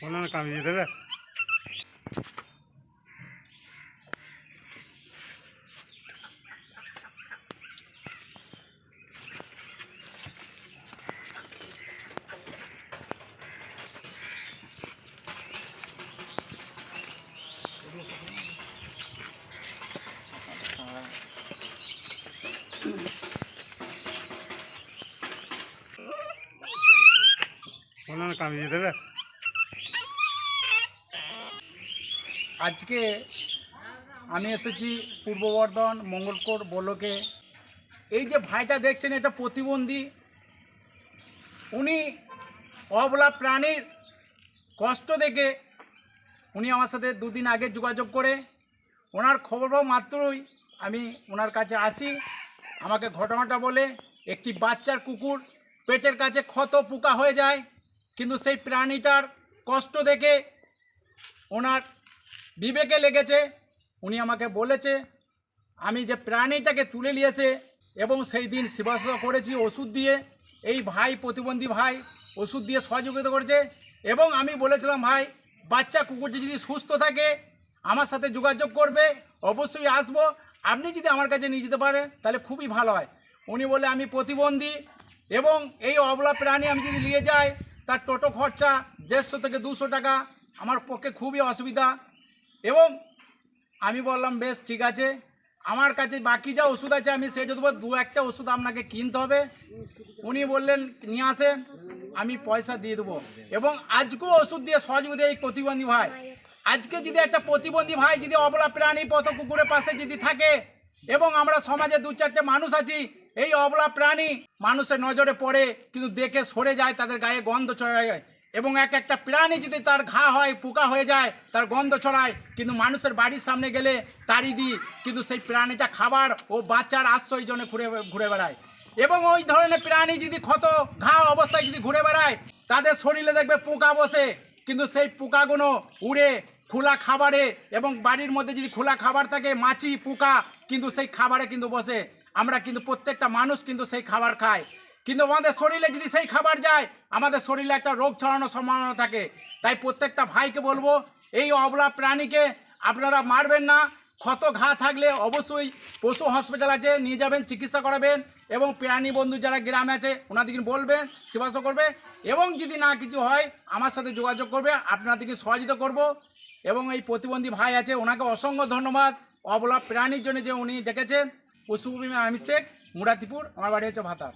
ওনারা কামিয়ে দেবে। ওনারা কামিয়ে দেবে। আজকে আমি এসেছি পূর্ব বর্ধমান মঙ্গলকোট ব্লকে। এই যে ভাইটা দেখছেন, এটা প্রতিবন্ধী। উনি অবলা প্রাণীর কষ্ট দেখে উনি আমার সাথে দুদিন আগে যোগাযোগ করে ওনার খবর পাওয়া মাত্রই আমি ওনার কাছে আসি। আমাকে ঘটনাটা বলে, একটি বাচ্চার কুকুর পেটের কাছে ক্ষত পোকা হয়ে যায়, কিন্তু সেই প্রাণীটার কষ্ট দেখে ওনার বিবেকে লেগেছে। উনি আমাকে বলেছে আমি যে প্রাণীটাকে তুলে নিয়েছে এবং সেই দিন সেবা করেছি ওষুধ দিয়ে। এই ভাই প্রতিবন্ধী ভাই ওষুধ দিয়ে সহযোগিতা করেছে এবং আমি বলেছিলাম ভাই বাচ্চা কুকুরটি যদি সুস্থ থাকে আমার সাথে যোগাযোগ করবে, অবশ্যই আসবো। আপনি যদি আমার কাছে নিয়ে যেতে পারেন তাহলে খুবই ভালো হয়। উনি বলে আমি প্রতিবন্ধী এবং এই অবলা প্রাণী আমি যদি নিয়ে যাই তার টোটো খরচা 150 থেকে 200 টাকা, আমার পক্ষে খুবই অসুবিধা। এবং আমি বললাম বেশ ঠিক আছে, আমার কাছে বাকি যা ওষুধ আছে আমি সেটা দেবো, 2-1টা ওষুধ আপনাকে কিনতে হবে। উনি বললেন নিয়ে আসেন, আমি পয়সা দিয়ে দেবো। এবং আজকেও ওষুধ দিয়ে সহযোগিতা এই প্রতিবন্ধী ভাই। আজকে যদি একটা প্রতিবন্ধী ভাই যদি অবলা প্রাণী পথ কুকুরের পাশে যদি থাকে এবং আমরা সমাজে 2-4টে মানুষ আছি, এই অবলা প্রাণী মানুষের নজরে পড়ে কিন্তু দেখে সরে যায়, তাদের গায়ে গন্ধ চড়ে যায়। এবং একটা প্রাণী যদি তার ঘা হয় পোকা হয়ে যায় তার গন্ধ ছড়ায়, কিন্তু মানুষের বাড়ির সামনে গেলে তাড়ি দিই, কিন্তু সেই প্রাণীটা খাবার ও বাচ্চার আশ্রয় জন্য ঘুরে বেড়ায়। এবং ওই ধরনের প্রাণী যদি ক্ষত ঘা অবস্থায় যদি ঘুরে বেড়ায় তাদের শরীরে দেখবে পোকা বসে, কিন্তু সেই পোকাগুলো উড়ে খোলা খাবারে এবং বাড়ির মধ্যে যদি খোলা খাবার থাকে মাছি পোকা কিন্তু সেই খাবারে কিন্তু বসে। আমরা কিন্তু প্রত্যেকটা মানুষ কিন্তু সেই খাবার খায়, কিন্তু আমাদের শরীরে যদি সেই খাবার যায় আমাদের শরীরে একটা রোগ ছড়ানোর সম্ভাবনা থাকে। তাই প্রত্যেকটা ভাইকে বলবো এই অবলা প্রাণীকে আপনারা মারবেন না। ক্ষত ঘা থাকলে অবশ্যই পশু হসপিটাল আছে, নিয়ে যাবেন, চিকিৎসা করাবেন। এবং প্রাণী বন্ধু যারা গ্রামে আছে ওনাদেরকে বলবেন সেবাসা করবে। এবং যদি না কিছু হয় আমার সাথে যোগাযোগ করবে, আপনাদেরকে সহযোগিতা করব। এবং এই প্রতিবন্ধী ভাই আছে ওনাকে অসংখ্য ধন্যবাদ অবলা প্রাণীর জন্য যে উনি দেখেছেন। পশু বিমা আমি শেখ, মুরাতিপুর, আমার বাড়ি হচ্ছে ভাতার।